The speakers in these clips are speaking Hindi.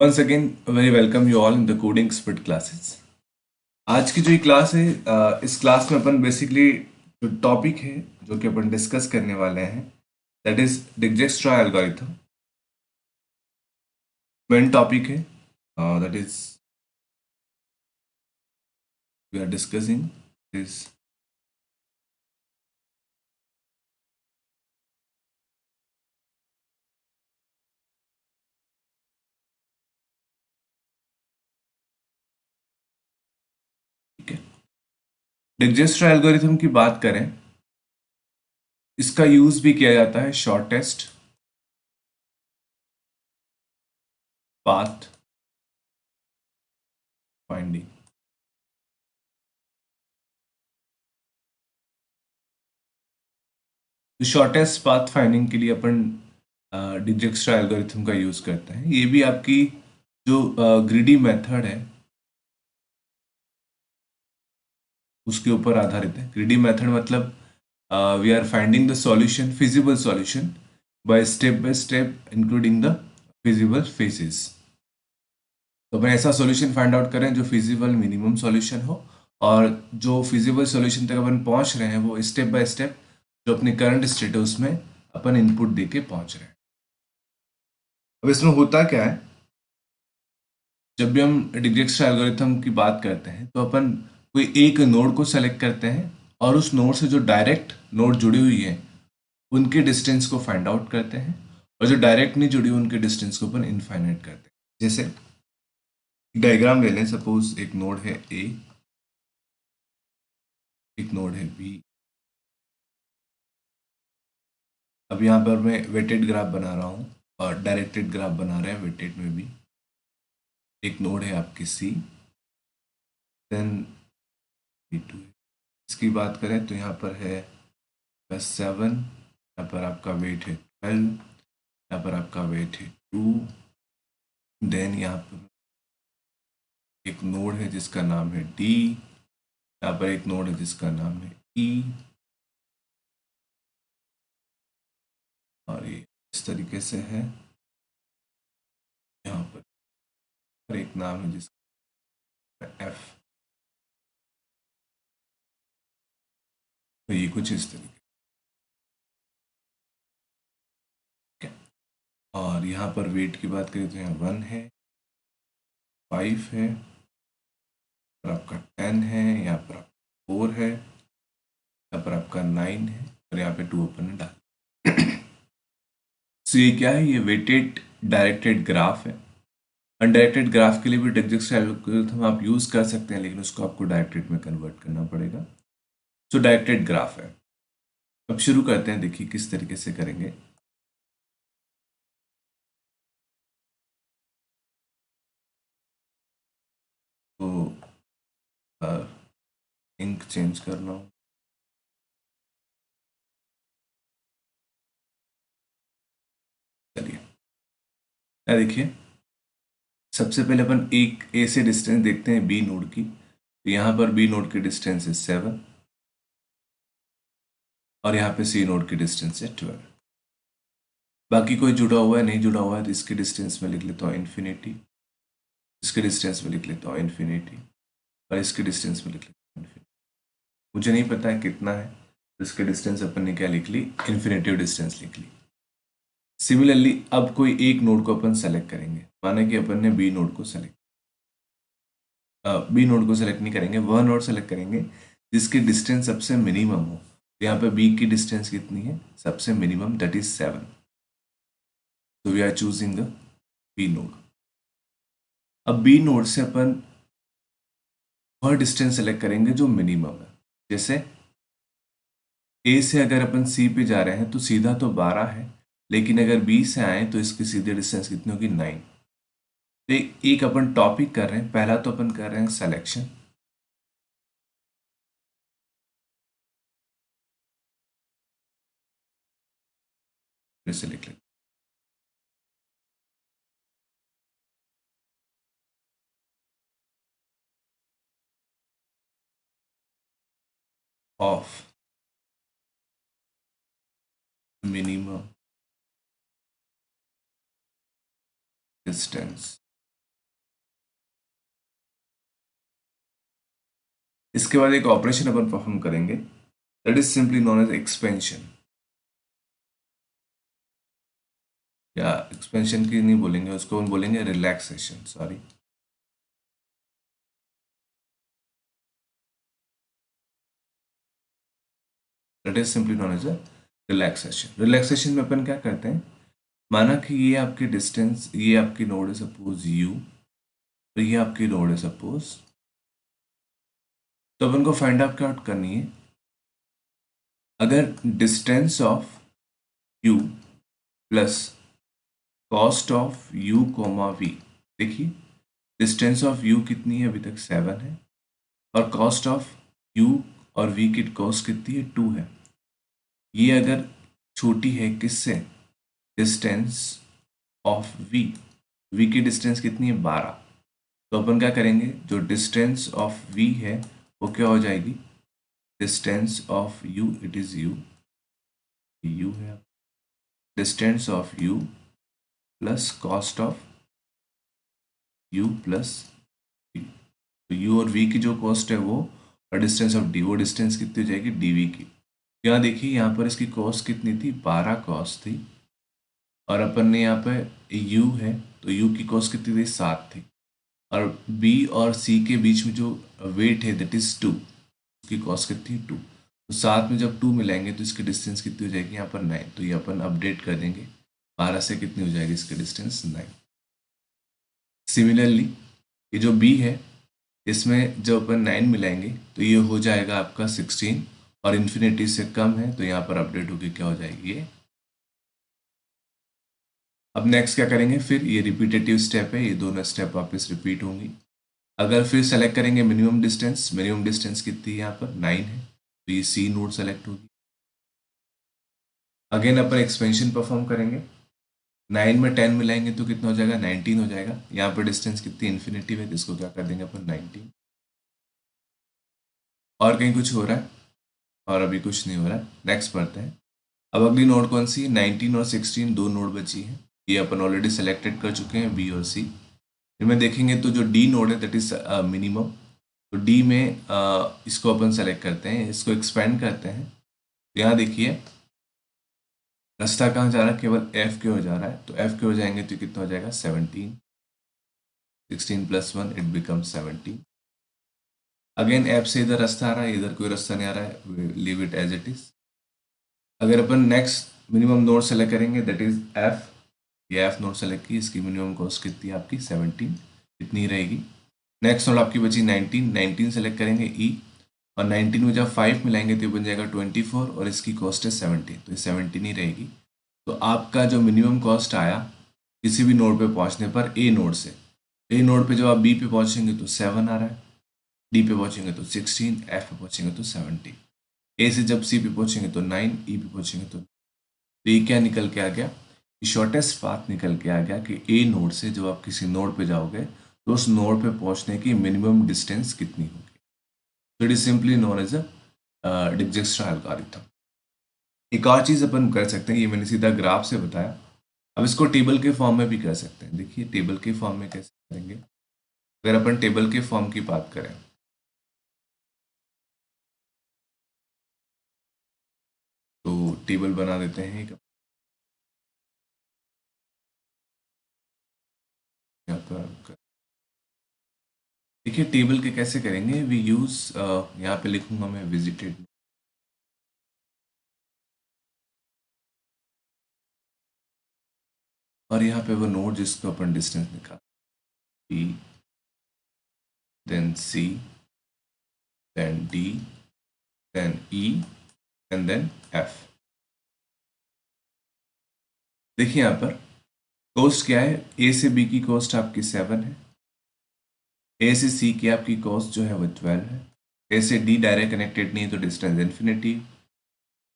Once again, very welcome you all in the coding split classes. आज की जो ये क्लास है इस क्लास में अपन बेसिकली जो टॉपिक है जो कि अपन डिस्कस करने वाले हैं that is Dijkstra algorithm. Main topic है that is we are discussing is ठीक है। डिजक्स्ट्रा एल्गोरिथम की बात करें, इसका यूज भी किया जाता है shortest path finding. Shortest path finding के लिए अपन डिजक्स्ट्रा एल्गोरिथम का यूज करते हैं। ये भी आपकी जो ग्रीडी मेथड है उसके ऊपर आधारित है। ग्रीडी मेथड मतलब we are finding the solution, feasible solution by step including the feasible faces. तो अपन ऐसा सॉल्यूशन फाइंड आउट करें जो फिजिबल मिनिमम सॉल्यूशन हो, और जो फिजिबल सॉल्यूशन तक अपन पहुंच रहे हैं वो स्टेप बाय स्टेप जो अपने करंट स्टेट है उसमें अपन इनपुट देके पहुंच रहे हैं। अब इसमें होता क्या है, जब भी हम डिजक्स्ट्रा एल्गोरिथम की बात करते हैं तो अपन कोई एक नोड को सेलेक्ट करते हैं और उस नोड से जो डायरेक्ट नोड जुड़ी हुई है उनके डिस्टेंस को फाइंड आउट करते हैं, और जो डायरेक्ट नहीं जुड़ी उनके डिस्टेंस को अपन इनफाइनाइट करते हैं। जैसे डायग्राम ले लें, सपोज एक नोड है ए, एक नोड है बी। अब यहाँ पर मैं वेटेड ग्राफ बना रहा हूँ और डायरेक्टेड ग्राफ बना रहे हैं वेटेड में भी। एक नोड है आपकी सी, देन बी टू। इसकी बात करें तो यहाँ पर है प्लस 7, यहाँ पर आपका वेट है 12, यहाँ पर आपका वेट है 2। देन यहाँ पर एक नोड है जिसका नाम है डी, यहाँ पर एक नोड है जिसका नाम है ई, और ये इस तरीके से है। यहाँ पर एक नाम है जिसका एफ। तो ये कुछ इस तरीके है। और यहाँ पर वेट की बात करें तो यहाँ 1 है, 5 है, और आपका 10 है, यहाँ पर आपका 4 है, यहाँ पर आपका 9 है, और यहाँ पे 2 अपन ने डाला। सो ये क्या है, ये वेटेड डायरेक्टेड ग्राफ है। अनडायरेक्टेड ग्राफ के लिए भी डिजक्स्ट्रा एल्गोरिथम आप यूज कर सकते हैं, लेकिन उसको आपको डायरेक्टेड में कन्वर्ट करना पड़ेगा। सो डायरेक्टेड ग्राफ है। अब शुरू करते हैं, देखिए किस तरीके से करेंगे। तो इंक चेंज करना हो, चलिए देखिए। सबसे पहले अपन एक ए से डिस्टेंस देखते हैं बी नोड की। तो यहाँ पर बी नोड की डिस्टेंस है 7, और यहाँ पे सी नोड की डिस्टेंस है 12। बाकी कोई जुड़ा हुआ है नहीं जुड़ा हुआ है तो इसके डिस्टेंस में लिख लेता हूँ इन्फिनिटी, इसके डिस्टेंस में लिख लेता हूँ इन्फिनिटी, और इसके डिस्टेंस में लिख लेता हूँ इन्फिनिटी। मुझे नहीं पता है कितना है, तो इसके डिस्टेंस अपन ने क्या लिख ली, इन्फिनेटिव डिस्टेंस लिख ली। सिमिलरली अब कोई एक नोड को अपन सेलेक्ट करेंगे, माना कि अपन ने बी नोड को सेलेक्ट, बी नोड को सेलेक्ट नहीं करेंगे, वह नोड सेलेक्ट करेंगे जिसकी डिस्टेंस सबसे मिनिमम हो। तो यहाँ पे बी की डिस्टेंस कितनी है, सबसे मिनिमम, दैट इज 7। तो we are choosing the B node. अब बी नोड से अपन वह डिस्टेंस सेलेक्ट करेंगे जो मिनिमम है। जैसे ए से अगर अपन सी पे जा रहे हैं तो सीधा तो 12 है, लेकिन अगर बी से आए तो इसकी सीधे डिस्टेंस कितनी होगी, 9। तो एक अपन टॉपिक कर रहे हैं, पहला तो अपन कर रहे हैं सिलेक्शन। फिर से लिख लेते ऑफ मिनिमम डिस्टेंस इसके बाद एक ऑपरेशन अपन परफॉर्म करेंगे, that is simply known as expansion, या एक्सपेंशन की नहीं बोलेंगे, उसको हम बोलेंगे relaxation, sorry. That is simply known as a relaxation. Relaxation में अपन क्या करते हैं, माना कि ये आपकी डिस्टेंस, ये आपकी नोड है सपोज यू, तो ये आपकी नोड है सपोज, तो अपन को फाइंड आउट करनी है अगर distance of u plus cost of u comma v. देखिए डिस्टेंस ऑफ यू कितनी है, अभी तक 7 है, और कॉस्ट ऑफ यू और वी की कॉस्ट कितनी है, 2 है। ये अगर छोटी है किससे, डिस्टेंस ऑफ वी की डिस्टेंस कितनी है, 12। तो अपन क्या करेंगे, जो डिस्टेंस ऑफ वी है वो क्या हो जाएगी, distance of u, it is u है, distance of u plus cost of u plus v. तो यू और वी की जो कॉस्ट है वो, और डिस्टेंस ऑफ डी, वो डिस्टेंस कितनी हो जाएगी, डीवी की। यहाँ देखिए यहाँ पर इसकी कॉस्ट कितनी थी, 12 कॉस्ट थी, और अपन ने यहाँ पे यू है तो यू की कॉस्ट कितनी थी, 7 थी, और बी और सी के बीच में जो वेट है दैट इज 2, उसकी कॉस्ट कितनी, 2। तो साथ में जब 2 मिलाएंगे तो इसकी डिस्टेंस कितनी हो जाएगी, यहाँ पर 9। तो ये अपन अपडेट कर देंगे, 12 से कितनी हो जाएगी इसकी डिस्टेंस, 9। सिमिलरली ये जो बी है, इसमें जब अपन 9 मिलाएंगे तो ये हो जाएगा आपका 16, और इन्फिनिटी से कम है तो यहाँ पर अपडेट होगी क्या हो जाएगी ये। अब नेक्स्ट क्या करेंगे, फिर ये रिपीटेटिव स्टेप है, ये दोनों स्टेप वापस रिपीट होंगी। अगर फिर सेलेक्ट करेंगे मिनिमम डिस्टेंस कितनी है, यहाँ पर 9 है, तो ये सी नोड सेलेक्ट होगी। अगेन अपन एक्सपेंशन परफॉर्म करेंगे, 9 में 10 मिलाएंगे तो कितना हो जाएगा, 19 हो जाएगा। यहाँ पर डिस्टेंस कितनी इन्फिनिटी है, जिसको क्या कर देंगे अपन 19। और कहीं कुछ हो रहा है, और अभी कुछ नहीं हो रहा है, नेक्स्ट पढ़ते हैं। अब अगली नोड कौन सी है, 19 और 16 दो नोड बची हैं, ये अपन ऑलरेडी सेलेक्टेड कर चुके हैं, बी और सी। फिर में देखेंगे तो जो डी नोड है दैट इज मिनिमम, तो डी में इसको अपन सेलेक्ट करते हैं, इसको एक्सपेंड करते हैं। तो यहाँ देखिए रास्ता कहाँ जा रहा है, केवल एफ के हो जा रहा है, तो एफ के हो जाएंगे तो कितना हो जाएगा, 17, 16 + 1 इट बिकम 17। अगेन एफ से इधर रास्ता आ रहा है, इधर कोई रास्ता नहीं आ रहा है, leave it as it is. अगर अपन नेक्स्ट मिनिमम नोड सेलेक्ट करेंगे दैट इज एफ, ये एफ नोड सेलेक्ट की, इसकी मिनिमम कॉस्ट कितनी है आपकी, 17, इतनी रहेगी। नेक्स्ट नोड आपकी बची 19, 19 सेलेक्ट करेंगे ई, और 19 में जब 5 मिलाएंगे तो ये बन जाएगा 24, और इसकी कॉस्ट है 17, तो ये 17 ही रहेगी। तो आपका जो मिनिमम कॉस्ट आया किसी भी नोड पे पहुंचने पर, ए नोड से, ए नोड पे जब आप बी पे पहुंचेंगे तो 7 आ रहा है, डी पे पहुंचेंगे तो 16, एफ पे पहुंचेंगे तो 17, ए से जब सी पे पहुंचेंगे तो 9, ई पे पहुंचेंगे तो ये क्या निकल के आ गया, शॉर्टेस्ट पाथ निकल के आ गया कि ए नोड से जब आप किसी नोड पे जाओगे तो उस नोड पे पहुंचने की मिनिमम डिस्टेंस कितनी होगी। तो it is simply known as a Dijkstra algorithm. एक और चीज़ अपन कर सकते हैं, ये मैंने सीधा ग्राफ से बताया, अब इसको टेबल के फॉर्म में भी कर सकते हैं। देखिए टेबल के फॉर्म में कैसे करेंगे, अगर अपन टेबल के फॉर्म की बात करें तो टेबल बना देते हैं एक, यहाँ पर देखिए टेबल के कैसे करेंगे, वी यूज, यहाँ पे लिखूंगा मैं विजिटेड, और यहाँ पे वो नोड जिसको अपन डिस्टेंस निकाल, B, then C, then D, then E, and then F. देखिए यहाँ पर कॉस्ट क्या है, ए से बी की कॉस्ट आपकी 7 है, ए से सी की आपकी कॉस्ट जो है वो 12 है, ए से डी डायरेक्ट कनेक्टेड नहीं है तो डिस्टेंस इन्फिनिटी,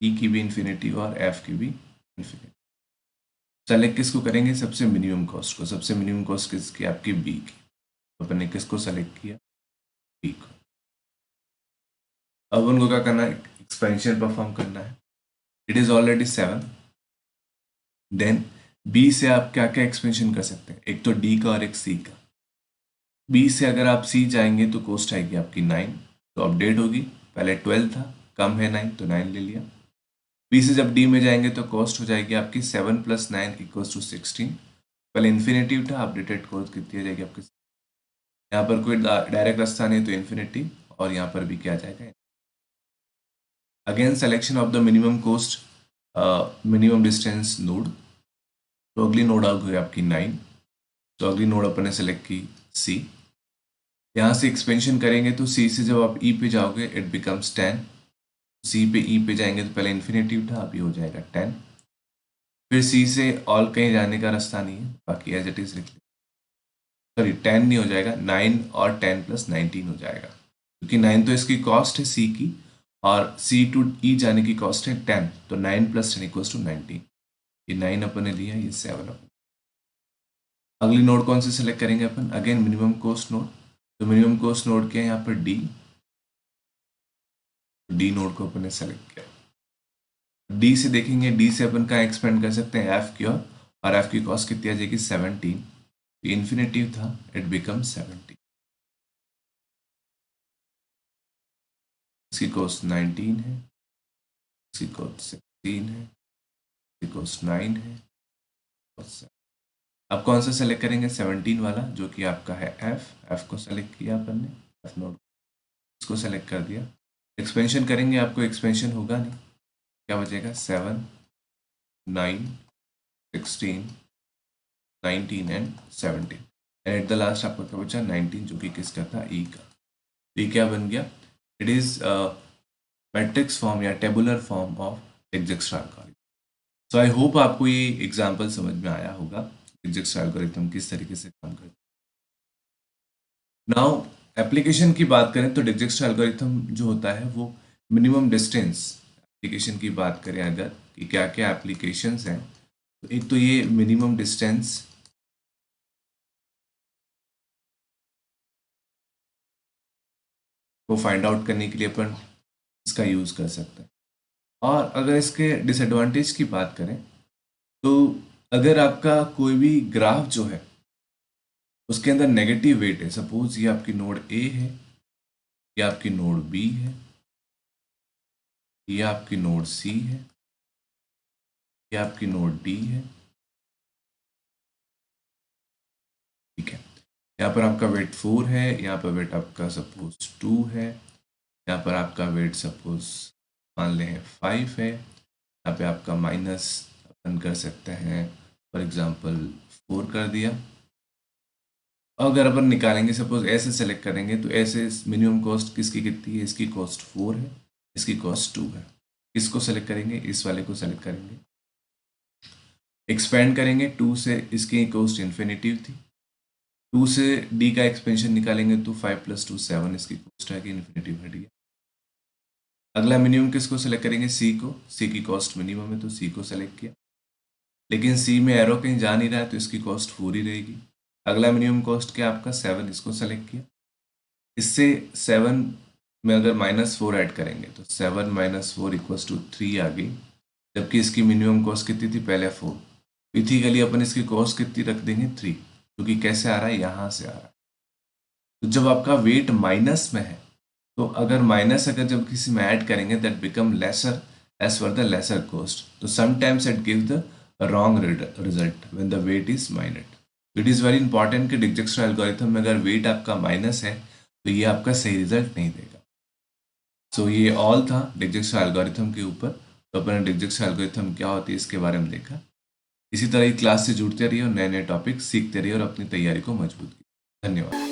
ई की भी इन्फिनिटी और एफ की भी इन्फिनिटी। सेलेक्ट किसको करेंगे, सबसे मिनिमम कॉस्ट को, सबसे मिनिमम कॉस्ट किसकी, आपकी बी की, तो अपन ने किसको सेलेक्ट किया, बी को। अब उनको क्या करना है, एक्सपेंशन परफॉर्म करना है, it is already 7, then B से आप क्या क्या एक्सपेंशन कर सकते हैं, एक तो डी का और एक सी का। बी से अगर आप सी जाएंगे तो कॉस्ट आएगी आपकी 9, तो अपडेट होगी, पहले 12 था, कम है 9 तो 9 ले लिया। बी से जब डी में जाएंगे तो कॉस्ट हो जाएगी आपकी 7 + 9 = 16। पहले इन्फिनेटिव था, अपडेटेड कॉस्ट कितनी आ जाएगी आपकी, यहाँ पर कोई डायरेक्ट रास्ता नहीं तो इन्फिनिटी, और यहाँ पर भी क्या आ जाएगा। Again selection of the minimum cost minimum distance node, तो अगली नोड आ गई आपकी 9, तो अगली नोड अपन ने सेलेक्ट की सी। यहाँ से एक्सपेंशन करेंगे तो सी से जब आप ई पे जाओगे इट बिकम्स 10, सी पे ई पे जाएंगे तो पहले इन्फिनेटिव था, अभी हो जाएगा 10। फिर सी से ऑल कहीं जाने का रास्ता नहीं है, बाकी एज इट इज लिख लिया, सॉरी 10 नहीं हो जाएगा, 9 और 10 + 19 हो जाएगा, क्योंकि 9 तो इसकी कॉस्ट है सी की, और सी टू ई जाने की कॉस्ट है 10, तो 9 + 10 = 19। ये 9 अपन ने लिया, ये 7 अपन। अगली नोड कौन सी सेलेक्ट करेंगे अपन, अगेन मिनिमम कॉस्ट नोड, तो मिनिमम कॉस्ट नोड क्या है यहाँ पर डी, डी नोड को अपन ने सेलेक्ट किया। डी से देखेंगे, डी से अपन कहाँ एक्सपेंड कर सकते हैं, एफ की और एफ की कॉस्ट कितनी आ जाएगी 17, इन्फिनेटिव था इट बिकम 17, इसकी कॉस्ट 19 है, इसकी कॉस्ट 16 है, इसकी कॉस्ट 9 है, अब कौन सा सेलेक्ट करेंगे, 17 वाला जो कि आपका है एफ को सेलेक्ट किया अपन ने, एफ नोड इसको सेलेक्ट कर दिया। एक्सपेंशन करेंगे, आपको एक्सपेंशन होगा नहीं, क्या बचेगा 7, 9, 16, 19 and 17, and at the last आपका क्या बचा 19, जो कि किसका था, ई का। ये क्या बन गया, इट इज मैट्रिक्स फॉर्म या tabular form of Dijkstra algorithm. So I hope आपको ये एग्जाम्पल समझ में आया होगा, डिजक्स्ट्रा एल्गोरिथम किस तरीके से काम करता है। नाउ एप्लीकेशन की बात करें तो डिजक्स्ट्रा एल्गोरिथम जो होता है वो मिनिमम डिस्टेंस एप्लीकेशन की बात करें अगर, कि क्या क्या एप्लीकेशंस हैं, तो एक तो ये मिनिमम डिस्टेंस को फाइंड आउट करने के लिए अपन इसका यूज़ कर सकते हैं। और अगर इसके डिसएडवांटेज की बात करें तो अगर आपका कोई भी ग्राफ जो है उसके अंदर नेगेटिव वेट है, सपोज ये आपकी नोड ए है, ये आपकी नोड बी है, ये आपकी नोड सी है, ये आपकी नोड डी है, ठीक है। यहाँ पर आपका वेट 4 है, यहाँ पर वेट आपका सपोज 2 है, यहाँ पर आपका वेट सपोज मान लें 5 है, यहाँ पे आपका माइनस अपन कर सकते हैं फॉर एग्जांपल 4 कर दिया। अगर अपन निकालेंगे सपोज ऐसे सेलेक्ट करेंगे तो ऐसे मिनिमम कॉस्ट किसकी कितनी है, इसकी कॉस्ट 4 है, इसकी कॉस्ट 2 है, इसको सेलेक्ट करेंगे, इस वाले को सेलेक्ट करेंगे, एक्सपेंड करेंगे 2 से, इसकी कॉस्ट इन्फिनिटिव थी, 2 से डी का एक्सपेंशन निकालेंगे तो 5 + 2 7, इसकी कॉस्ट है कि इन्फिनिटिव हट गया। अगला मिनिमम किसको सेलेक्ट करेंगे, सी को, सी की कॉस्ट मिनिमम है तो सी को सेलेक्ट किया, लेकिन सी में एरो कहीं जा नहीं रहा है तो इसकी कॉस्ट 4 ही रहेगी। अगला मिनिमम कॉस्ट क्या आपका 7, इसको सेलेक्ट किया, इससे 7 में अगर -4 ऐड करेंगे तो 7 - 4 = 3 आ गई, जबकि इसकी मिनिमम कॉस्ट कितनी थी पहले 4, इथीकली अपन इसकी कॉस्ट कितनी रख देंगे 3, क्योंकि कैसे आ रहा है, यहाँ से आ रहा है। तो जब आपका वेट माइनस में है तो अगर माइनस अगर जब किसी में ऐड करेंगे दैट बिकम लेसर एज पर द लेसर कॉस्ट, तो sometimes it give the wrong result when the weight is minus. It is very important कि डिजक्स्ट्रा एल्गोरिथम में अगर वेट आपका माइनस है तो ये आपका सही रिजल्ट नहीं देगा। सो ये ऑल था डिजक्स्ट्रा एल्गोरिथम के ऊपर। तो अपने डिजक्स्ट्रा एल्गोरिथम क्या होती है इसके बारे में देखा। इसी तरह की क्लास से जुड़ते रहिए और नए नए टॉपिक सीखते रहिए और अपनी तैयारी को मजबूत कीजिए। धन्यवाद।